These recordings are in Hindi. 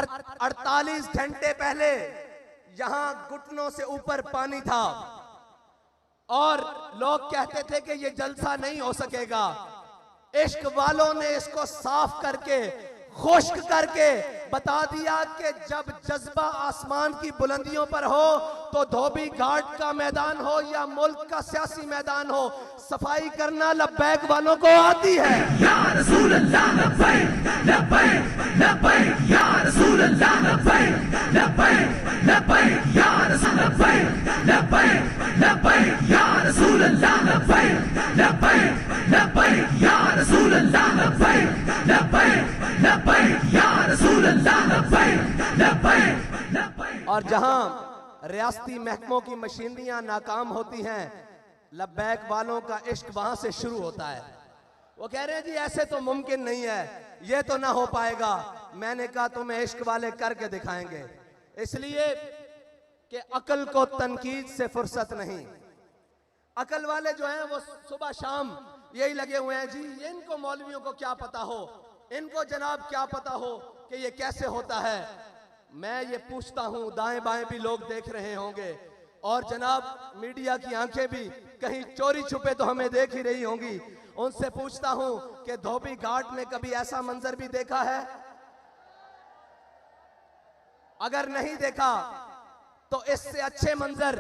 48 घंटे पहले यहां घुटनों से ऊपर पानी था और लोग कहते थे कि ये जलसा नहीं हो सकेगा। इश्क वालों ने इसको साफ करके खुश्क करके बता दिया कि जब जज्बा आसमान की बुलंदियों पर हो तो धोबी घाट का मैदान हो या मुल्क का सियासी मैदान हो, सफाई करना लब्बैक वालों को आती है। या रसूल अल्लाह लब्बैक लब्बैक लब्बैक या रसूल अल्लाह लब्बैक लब्बैक लब्बैक या रसूल लब्बैक लब्बैक लब्बैक या रसूल अल्लाह लब्बैक लब्बैक लब्बैक या रसूल अल्लाह लब्बैक लब्बैक लब्बैक या रसूल अल्लाह लब्बैक लब्बैक लब्बैक। और जहां रियासती महकमों की मशीनरियां नाकाम होती हैं, लब्बैक वालों का इश्क वहां से शुरू होता है। वो कह रहे हैं जी ऐसे तो मुमकिन नहीं है, ये तो ना हो पाएगा। मैंने कहा तुम्हें इश्क वाले करके दिखाएंगे, इसलिए कि अकल को तनकीद से फुर्सत नहीं। अकल वाले जो हैं वो सुबह शाम यही लगे हुए हैं जी, इनको मौलवियों को क्या पता हो, इनको जनाब क्या पता हो कि ये कैसे होता है। मैं ये पूछता हूं, दाएं बाएं भी लोग देख रहे होंगे और जनाब मीडिया की आंखें भी कहीं चोरी छुपे तो हमें देख ही रही होंगी। उनसे पूछता हूं कि धोबी घाट में कभी ऐसा मंजर भी देखा है? अगर नहीं देखा तो इससे अच्छे मंजर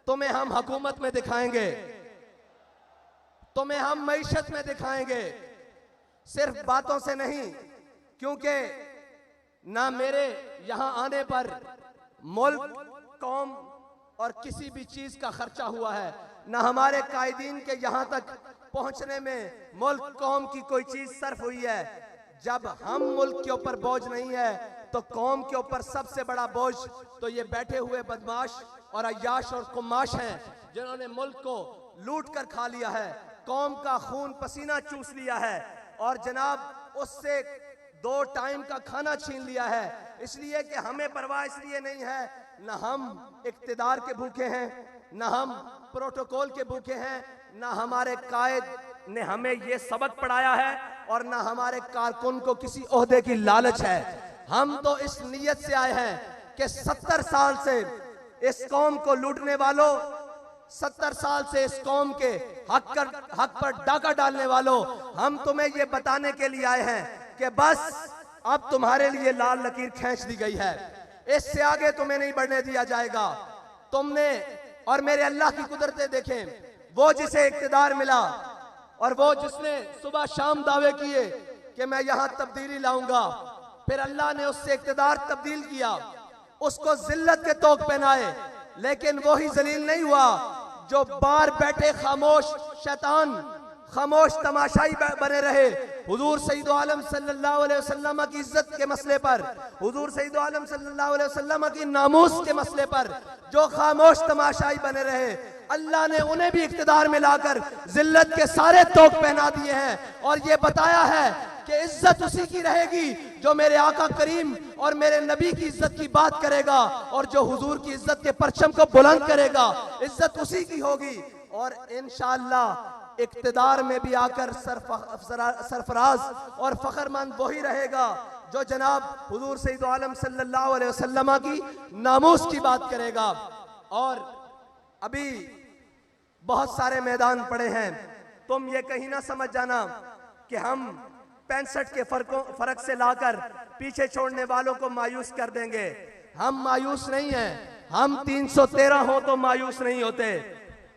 तुम्हें हम हुकूमत में दिखाएंगे, तुम्हें हम मईशत में दिखाएंगे, सिर्फ बातों से नहीं। क्योंकि ना मेरे यहां आने पर मुल्क, कौम और किसी भी चीज का खर्चा हुआ है, ना हमारे कायदीन के यहां तक पहुंचने में मुल्क कौम की कोई चीज सर्फ हुई है। जब हम मुल्क के ऊपर बोझ नहीं है तो कौम के ऊपर सबसे बड़ा बोझ तो ये बैठे हुए बदमाश और अय्याश और कुमाश हैं, जिन्होंने मुल्क को लूट कर खा लिया है, कौम का खून पसीना चूस लिया है और जनाब उससे 2 टाइम का खाना छीन लिया है। इसलिए कि हमें परवाह इसलिए नहीं है, ना हम इक्तिदार के भूखे हैं, ना हम प्रोटोकॉल के भूखे हैं, ना हमारे कायद ने हमें ये सबक पढ़ाया है और ना हमारे कारकुन को किसी ओहदे की लालच है। हम तो इस नीयत से आए हैं कि 70 साल से इस कौम को लूटने वालों, 70 साल से इस कौम के हक पर डाका डालने वालों, हम तुम्हें ये बताने के लिए आए हैं कि बस अब तुम्हारे लिए लाल लकीर खींच दी गई है, इससे आगे तुम्हें नहीं बढ़ने दिया जाएगा। तुमने और मेरे अल्लाह की कुदरतें देखें, वो जिसे इक्तिदार मिला और वो जिसने सुबह शाम दावे किए कि मैं यहां तब्दीली लाऊंगा, फिर अल्लाह ने उससे इक्तिदार तब्दील किया, उसको जिल्लत के तोक पहनाए, लेकिन वो ही जलील नहीं हुआ जो बाहर बैठे खामोश शैतान, खामोश तमाशाई बने रहे। हुजूर सईद आलम सल्लल्लाहु अलैहि वसल्लम की इज्जत के मसले पर, हुजूर सईद आलम सल्लल्लाहु अलैहि वसल्लम की नामूस के मसले पर जो खामोश तमाशाई बने रहे, अल्लाह ने उन्हें भी इख्तिदार में लाकर जिल्लत के सारे तोक पहना दिए हैं और ये बताया है कि इज्जत उसी की रहेगी जो मेरे आका करीम और मेरे नबी की इज्जत की बात करेगा और जो हुजूर की इज्जत के परचम को बुलंद करेगा, इज्जत उसी की होगी। और इंशाअल्लाह इक्तिदार में भी आकर सरफराज और फखरमंद वही रहेगा जो जनाब हुजूर सईद आलम सल्लल्लाहु अलैहि वसल्लम की नामूस की बात करेगा। और अभी बहुत सारे मैदान पड़े हैं, तुम ये कहीं ना समझ जाना कि हम 65 के फर्क से लाकर पीछे छोड़ने वालों को मायूस कर देंगे। हम मायूस नहीं हैं, हम 313 हो तो मायूस नहीं होते,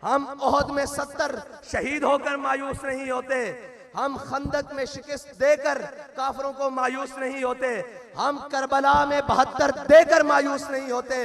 हम ओहद में 70 शहीद होकर मायूस नहीं होते, हम खंदक में शिकस्त देकर काफरों को मायूस नहीं होते, हम करबला में 72 देकर मायूस नहीं होते,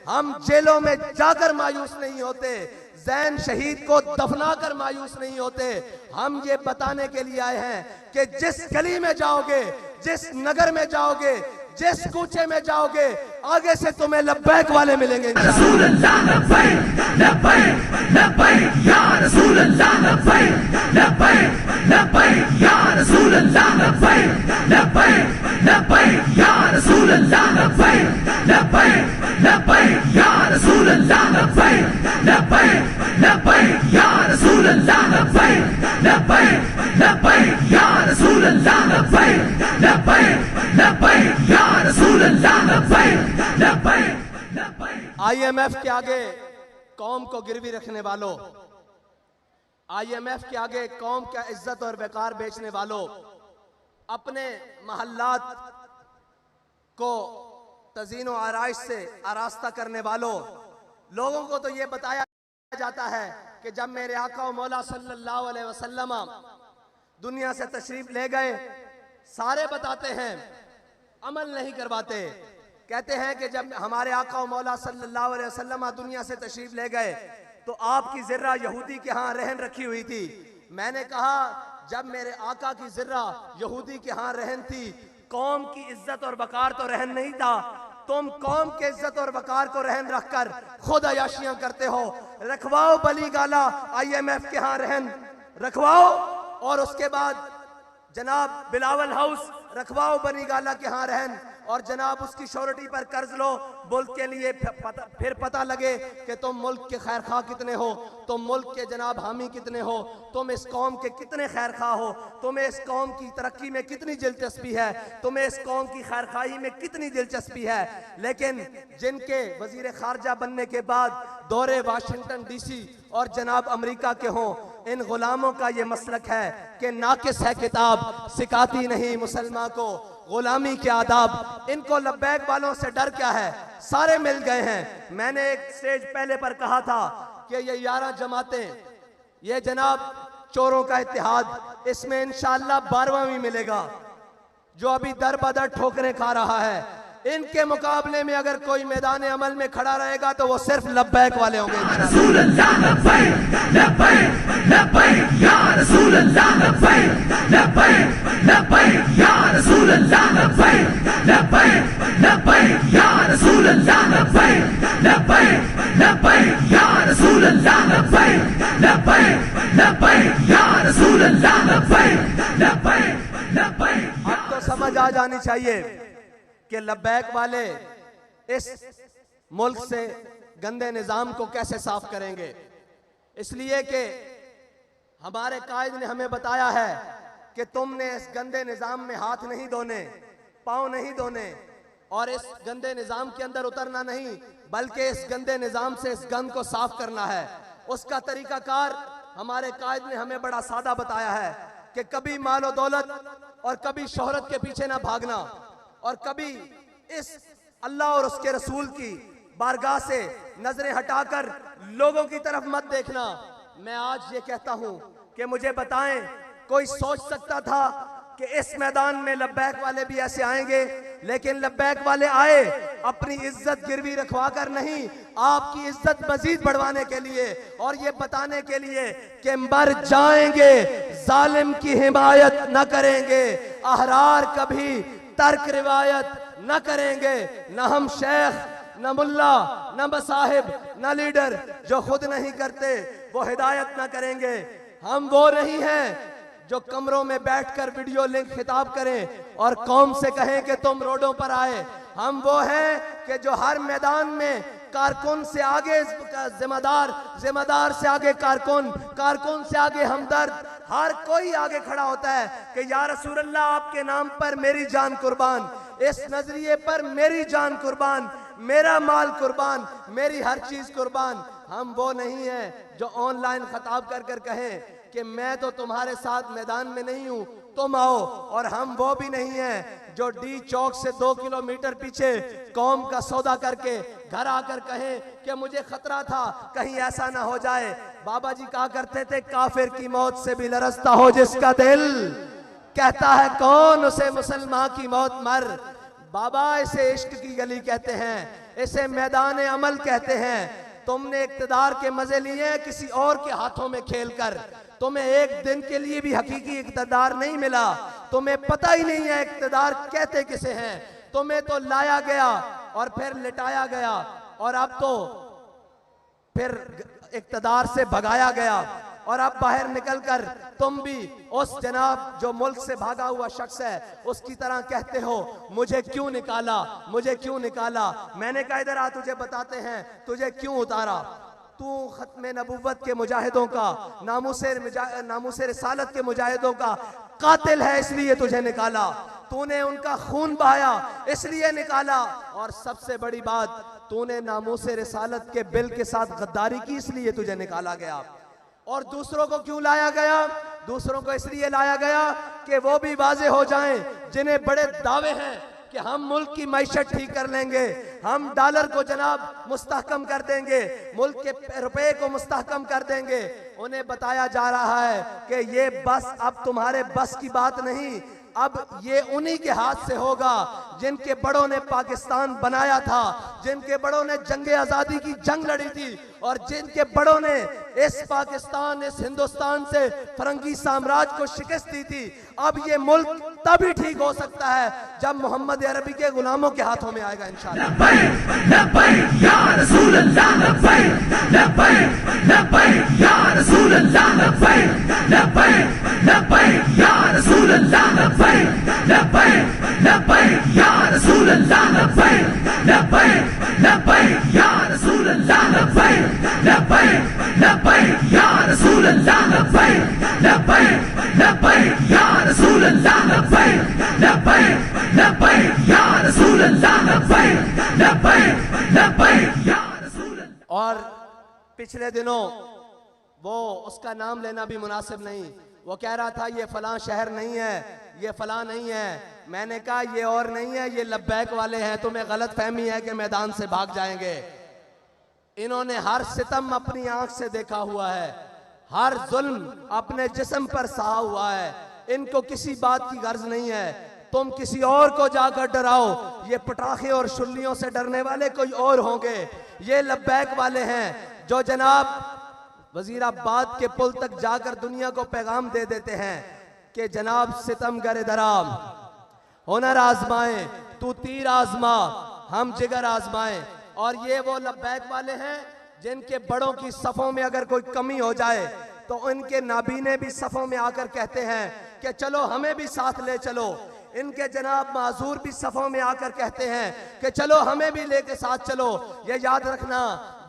हम जेलों में जाकर मायूस नहीं होते, जैन शहीद को दफना कर मायूस नहीं होते। हम ये बताने के लिए आए हैं कि जिस गली में जाओगे, जिस नगर में जाओगे, जिस कूचे में जाओगे, आगे से तुम्हें लब्बैक वाले मिलेंगे। रसूल अल्लाह लब्बैक लब्बैक लब्बैक या रसूल अल्लाह लब्बैक लब्बैक लब्बैक या रसूल अल्लाह लब्बैक लब्बैक लब्बैक या रसूल अल्लाह लब्बैक लब्बैक लब्बैक या रसूल अल्लाह लब्बैक लब्बैक लब्बैक या रसूल अल्लाह लब्बैक लब्बैक लब्बैक या रसूल अल्लाह लब्बैक लब्बैक लब्बैक या रसूल IMF के आगे कौम को गिरवी रखने वालों, IMF के आगे कौम का इज्जत और वकार बेचने वालों, अपने महल्लात को तज़ीन व आराइश से आरास्ता करने वालों, लोगों को तो ये बताया जाता है कि जब मेरे आका व मौला सल्लल्लाहु अलैहि वसल्लम दुनिया से तशरीफ ले गए, सारे बताते हैं, अमल नहीं करवाते। कहते हैं कि जब हमारे आका व मौला सल्लल्लाहु अलैहि वसल्लम दुनिया से तशरीफ ले गए तो आपकी ज़र्रा यहूदी के यहाँ रहन रखी हुई थी। मैंने कहा जब मेरे आका की ज़र्रा यहूदी के यहाँ रहन थी, कौम की इज्जत और वकार तो रहन नहीं था। तुम कौम के इज्जत और वकार को रहन रखकर खुद अयाशियां करते हो। रखवाओ बली गाला IMF के यहाँ रहन रखवाओ, और उसके बाद जनाब बिलावल हाउस रखवाओ बनी गाला के यहाँ रहन, और जनाब उसकी श्योरिटी पर कर्ज लो मुल्क के लिए। फिर पता लगे कि तुम मुल्क के खैर खा कितने हो, तुम मुल्क के जनाब हामी कितने हो, तुम इस कौम के कितने खैर खा हो, तुम्हें इस कौम की तरक्की में कितनी दिलचस्पी है, तुम्हें इस कौम की खैर खाई में कितनी दिलचस्पी है। लेकिन जिनके वजीर खारजा बनने के बाद दौरे वाशिंगटन DC और जनाब अमेरिका के हों, इन गुलामों का ये मसलक है कि नाकिस है किताब, सिखाती नहीं मुसलमान को गुलामी के आदाब। इनको लब्बैक वालों से डर क्या है, सारे मिल गए हैं। मैंने एक स्टेज पहले पर कहा था कि ये 11 जमातें, ये जनाब चोरों का इत्तेहाद, इसमें इंशाअल्लाह 12वां भी मिलेगा जो अभी दर बदर ठोकरें खा रहा है। इनके मुकाबले में अगर कोई मैदान अमल में खड़ा रहेगा तो वो सिर्फ लब्बैक वाले होंगे। अब तो समझ आ जानी चाहिए कि लब्बैक वाले इस मुल्क से गंदे निज़ाम को कैसे साफ करेंगे। इसलिए कि हमारे कायद ने हमें बताया है कि तुमने इस गंदे निज़ाम में हाथ नहीं धोने, पाँव नहीं धोने, और इस गंदे निज़ाम के अंदर उतरना नहीं, बल्कि इस गंदे निज़ाम से इस गंद को साफ करना है। उसका तरीकाकार हमारे कायद ने हमें बड़ा सादा बताया है कि कभी मालो दौलत और कभी शोहरत के पीछे ना भागना, और कभी इस अल्लाह और उसके रसूल की बारगाह से नजरें हटाकर लोगों की तरफ मत देखना। मैं आज ये कहता हूं कि मुझे बताएं, कोई सोच सकता था कि इस मैदान में लब्बैक वाले भी ऐसे आएंगे? लेकिन लब्बैक वाले आए अपनी इज्जत गिरवी रखवा कर नहीं, आपकी इज्जत मजीद बढ़वाने के लिए, और ये बताने के लिए कि मर जाएंगे, जालिम की हिमायत न करेंगे, अहरार कभी तर्क रिवायत न करेंगे। न हम शेख, न मुल्ला, न मसाहिब, न लीडर जो खुद नहीं करते वो हिदायत न करेंगे। हम वो नहीं हैं जो कमरों में बैठकर वीडियो लिंक खिताब करें और कौम से कहें कि तुम रोडों पर आए। हम वो हैं कि जो हर मैदान में कारकुन से आगे जिम्मेदार, जिम्मेदार से आगे कारकुन, कारकुन से आगे हमदर्द, हर कोई आगे खड़ा होता है कि या रसूल अल्लाह आपके नाम पर मेरी जान कुर्बान, इस नजरिए पर मेरी जान कुर्बान, मेरा माल कुर्बान, मेरी हर चीज कुर्बान। हम वो नहीं हैं जो ऑनलाइन खिताब कर कर कहें कि मैं तो तुम्हारे साथ मैदान में नहीं हूं, तुम आओ। और हम वो भी नहीं हैं जो डी चौक से 2 किलोमीटर पीछे कौम का सौदा करके घर आकर कहें कि मुझे खतरा था कहीं ऐसा ना हो जाए। बाबा जी कहा करते थे, काफिर की मौत से भी लरजता हो जिसका दिल, कहता है कौन उसे मुसलमान की मौत मर। बाबा इसे इश्क की गली कहते हैं, इसे मैदान अमल कहते हैं। तुमने इक्तदार के मजे लिए किसी और के हाथों में खेलकर, तुम्हें एक दिन के लिए भी हकीकी इक्तदार नहीं मिला, तुम्हें पता ही नहीं है इक्तदार कहते किसे हैं। तुम्हें तो लाया गया और फिर लिटाया गया, और अब तो फिर इक्तदार से भगाया गया, और अब बाहर निकलकर तुम भी उस जनाब जो मुल्क से भागा हुआ शख्स है उसकी तरह कहते हो मुझे क्यों निकाला, मुझे क्यों निकाला। मैंने कहा इधर आ, तुझे बताते हैं तुझे क्यों उतारा। तू खत्म नबुव्वत के मुजाहिदों का, नामूसे रिसालत के मुजाहिदों का कातिल है इसलिए तुझे निकाला, तूने उनका खून बहाया इसलिए निकाला, और सबसे बड़ी बात तूने नामूसे रिसालत के बिल के साथ गद्दारी की इसलिए तुझे निकाला गया। और दूसरों को क्यों लाया गया? दूसरों को इसलिए लाया गया कि वो भी वाजे हो जाएं जिन्हें बड़े दावे हैं कि हम मुल्क की मईशत ठीक कर लेंगे, हम डॉलर को जनाब मुस्तहकम कर देंगे, मुल्क के रुपए को मुस्तहकम कर देंगे। उन्हें बताया जा रहा है कि ये बस अब तुम्हारे बस की बात नहीं, अब ये उन्हीं के हाथ से होगा जिनके बड़ों ने पाकिस्तान बनाया था, जिनके बड़ों ने जंगे आजादी की जंग लड़ी थी, और जिनके बड़ों ने इस पाकिस्तान, इस हिंदुस्तान से फरंगी साम्राज्य को शिकस्त दी थी। अब ये मुल्क तभी ठीक हो सकता है जब मोहम्मद अरबी के गुलामों के हाथों में आएगा इंशाअल्लाह। और पिछले दिनों वो उसका नाम लेना भी मुनासिब नहीं, वो कह रहा था ये फलां शहर नहीं है, ये फलां नहीं है। मैंने कहा ये और नहीं है, ये लब्बैक वाले हैं, तुम्हें गलत फहमी है कि मैदान से भाग जाएंगे। इन्होंने हर सितम अपनी आंख से देखा हुआ है, हर जुल्म अपने जिस्म पर सहा हुआ है, इनको किसी बात की गर्ज नहीं है। तुम किसी और को जाकर डराओ, ये पटाखे और शुल्लियों से डरने वाले कोई और होंगे। ये लब्बैक वाले हैं जो जनाब वजीराबाद के पुल तक जाकर दुनिया को पैगाम दे देते हैं कि जनाब सितमगर दराम हुनर आजमाए, तू तीर आजमा, हम जिगर आजमाए। और ये वो लब्बैक वाले हैं जिनके बड़ों की सफ़ों में अगर कोई कमी हो जाए तो उनके नाबीने भी सफ़ों में आकर कहते हैं कि चलो हमें भी साथ ले चलो। इनके जनाब माजूर भी सफ़ों में आकर कहते हैं कि चलो हमें भी लेके साथ चलो। ये याद रखना,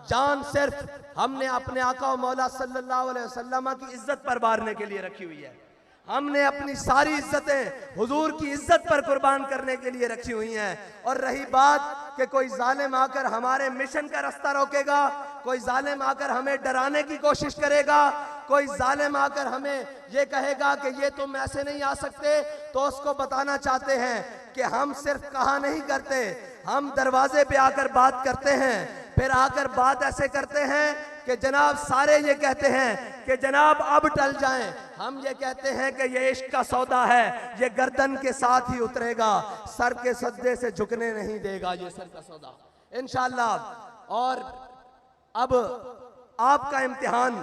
जान सिर्फ हमने अपने आका और मौला सल्लल्लाहु अलैहि वसल्लम की इज्जत पर वारने के लिए रखी हुई है। हमने अपनी सारी इज्जतें हुजूर की इज्जत पर कुर्बान करने के लिए रखी हुई हैं। और रही बात कि कोई जालिम आकर हमारे मिशन का रास्ता रोकेगा, कोई जालिम आकर हमें डराने की कोशिश करेगा, कोई जालिम आकर हमें ये कहेगा कि ये तुम ऐसे नहीं आ सकते, तो उसको बताना चाहते हैं कि हम सिर्फ कहा नहीं करते, हम दरवाजे पे आकर बात करते हैं। फिर आकर बात ऐसे करते हैं कि जनाब सारे ये कहते हैं कि जनाब अब टल जाएं। हम ये कहते हैं कि ये इश्क का सौदा है, ये गर्दन के साथ ही उतरेगा, सर के सजदे से झुकने नहीं देगा ये सर का सौदा इंशाअल्लाह। और अब आपका इम्तिहान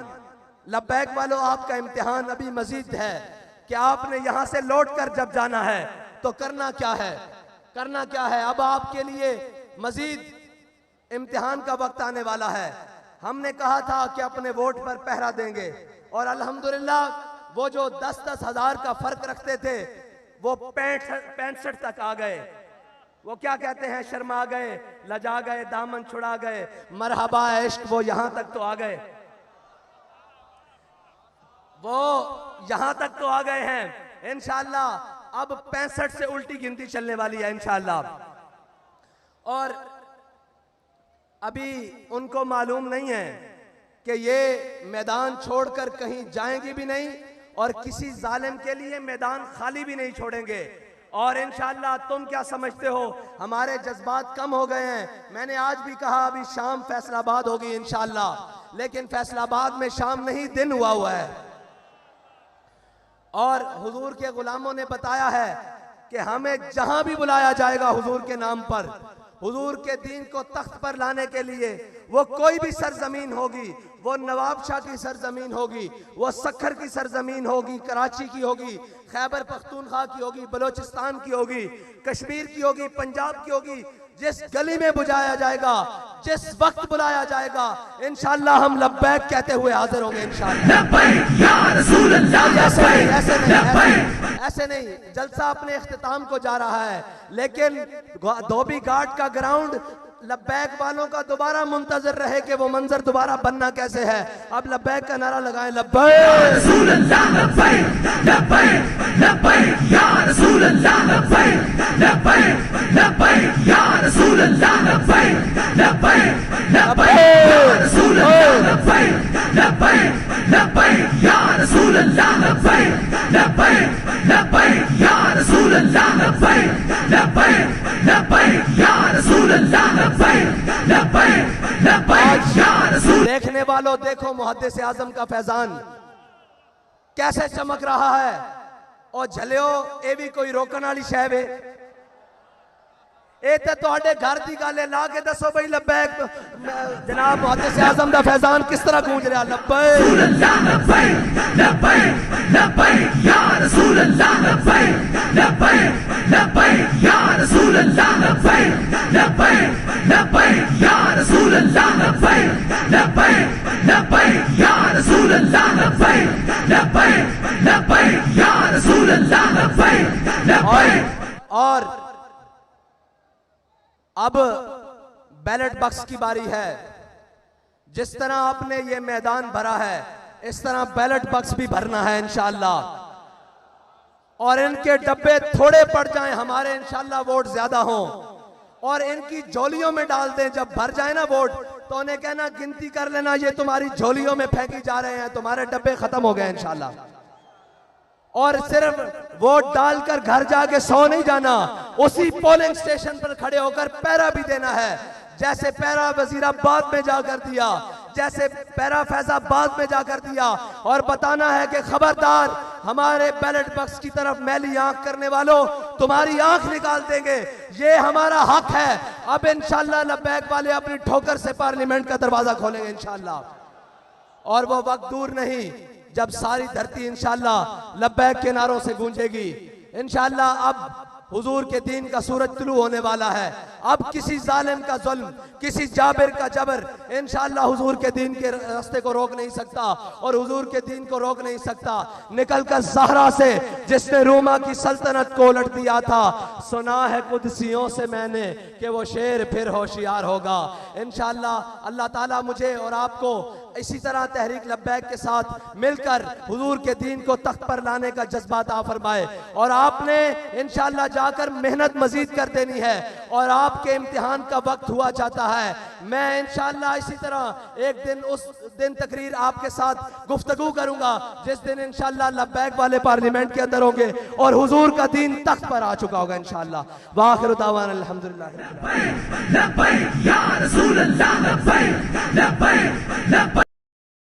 लब्बैक वालों, आपका इम्तिहान अभी मजीद है कि आपने यहां से लौट कर जब जाना है तो करना क्या है, करना क्या है। अब आपके लिए मजीद इम्तिहान का वक्त आने वाला है। हमने कहा था कि अपने वोट पर पहरा देंगे, और अल्हम्दुलिल्लाह वो जो 10-10 हजार का फर्क रखते थे वो 65 तक आ गए। वो क्या कहते हैं, शर्मा गए, लजा गए, दामन छुड़ा गए, मरहबा इश्क, वो यहां तक तो आ गए, वो यहां तक तो आ गए हैं। इंशाअल्लाह अब 65 से उल्टी गिनती चलने वाली है इंशाअल्लाह। और अभी उनको मालूम नहीं है कि ये मैदान छोड़कर कहीं जाएंगी भी नहीं, और किसी जालिम के लिए मैदान खाली भी नहीं छोड़ेंगे। और इंशाअल्लाह तुम क्या समझते हो, हमारे जज्बात कम हो गए हैं। मैंने आज भी कहा अभी शाम फैसलाबाद होगी इंशाअल्लाह, लेकिन फैसलाबाद में शाम नहीं दिन हुआ है। और हुजूर के गुलामों ने बताया है कि हमें जहां भी बुलाया जाएगा हुजूर के नाम पर, हुजूर के दीन को तख्त पर लाने के लिए, वो कोई भी सरजमीन होगी, वो नवाब शाह की सरजमीन होगी, वो सखर की सरजमीन होगी, कराची की होगी, खैबर पख्तूनख्वा की होगी, बलोचिस्तान की होगी, कश्मीर की होगी, पंजाब की होगी, जिस गली में बुलाया जाएगा, जिस वक्त बुलाया जाएगा, इंशाअल्लाह हम लब्बैक कहते हुए हाजिर होंगे इंशाअल्लाह। ऐसे नहीं, जलसा अपने इख्तिताम को जा रहा है, लेकिन धोबी घाट का ग्राउंड लब्बैक वालों का दोबारा मुंतजर रहे कि वो मंजर दोबारा बनना कैसे है। अब लब्बैक का नारा लगाएं, लब्बैक। लब्बैक या रसूल अल्लाह, लब्बैक लब्बैक लब्बैक या रसूल अल्लाह, लब्बैक लब्बैक लब्बैक या रसूल अल्लाह, लब्बैक लब्बैक लब्बैक या रसूल अल्लाह, लब्बैक लब्बैक लब्बैक या रसूल अल्लाह, लब्बैक लब्बैक लब्बैक या रसूल अल्लाह, लब्बैक लब्बैक लब्बैक या रसूल। देखने वालों देखो मुहद्दिस आजम का फैजान कैसे चमक रहा है और झलियो ये भी कोई रोकने वाली शय वे। ये तो तुहाडे घर की गल है, ला के दसो भाई लब्बैक जनाब मुहद्दिस आजम का फैजान किस तरह गूंज रहा। लब्बैक लब्बैक लब्बैक लब्बैक या रसूल अल्लाह, लब्बैक लब्बैक लब्बैक या रसूल अल्लाह, लब्बैक लब्बैक लब्बैक या रसूल अल्लाह, लब्बैक लब्बैक लब्बैक या रसूल अल्लाह, लब्बैक लब्बैक लब्बैक या रसूल अल्लाह, लब्बैक लब्बैक। और अब बैलेट बॉक्स की बारी है। जिस तरह आपने ये मैदान भरा है इस तरह बैलेट बॉक्स भी भरना है इंशाअल्लाह। और इनके डब्बे थोड़े पड़ जाएं, हमारे इंशाअल्लाह वोट ज्यादा हों, और इनकी झोलियों में डाल दें। जब भर जाए ना वोट तो उन्हें कहना गिनती कर लेना, ये तुम्हारी झोलियों में फेंकी जा रहे हैं, तुम्हारे डब्बे खत्म हो गए इंशाअल्लाह। और सिर्फ वोट डालकर घर जाके सो नहीं जाना, उसी पोलिंग स्टेशन पर खड़े होकर पैरा भी देना है। जैसे पैरा वजीराबाद में जाकर दिया, जैसे पैरा फैजाबाद में जाकर दिया, और बताना है कि खबरदार हमारे बैलेट बॉक्स की तरफ मैली आंख करने वालों, तुम्हारी आंख निकाल देंगे, ये हमारा हक है। अब इंशाल्लाह लब्बैक वाले अपनी ठोकर से पार्लियामेंट का दरवाजा खोलेंगे इंशाल्लाह। और वो वक्त दूर नहीं जब सारी धरती इंशाअल्लाह लब्बैक के नारों से गूंजेगी इंशाअल्लाह। अब हुजूर के दीन का सूरज तुलू होने वाला है। अब किसी जालिम का जुल्म, किसी जाबिर का जबर इंशाअल्लाह हुजूर के दीन के रास्ते को रोक नहीं सकता, और हुजूर के दीन को रोक नहीं सकता। निकलकर ज़हरा से जिसने रोमा की सल्तनत को उलट दिया था, सुना है कुदसियों से मैंने कि वो शेर फिर होशियार होगा इंशाअल्लाह। अल्लाह ताला मुझे और आपको इसी तरह तहरीक लब्बैक के साथ मिलकर हुजूर के दीन को तख्त पर लाने का जज्बा अता फरमाए। और आपने इंशाअल्लाह जाकर मेहनत मजीद कर देनी है, और आपके इम्तिहान का वक्त हुआ जाता है। मैं इंशाअल्लाह इसी तरह एक दिन उस दिन तकरीर आपके साथ गुफ्तगू करूंगा जिस दिन इंशाअल्लाह लब्बैक वाले पार्लियामेंट के अंदर होंगे और हुजूर का दीन तख्त पर आ चुका होगा इंशाअल्लाह। वाखिर दावाना अल्हम्दुलिल्लाह।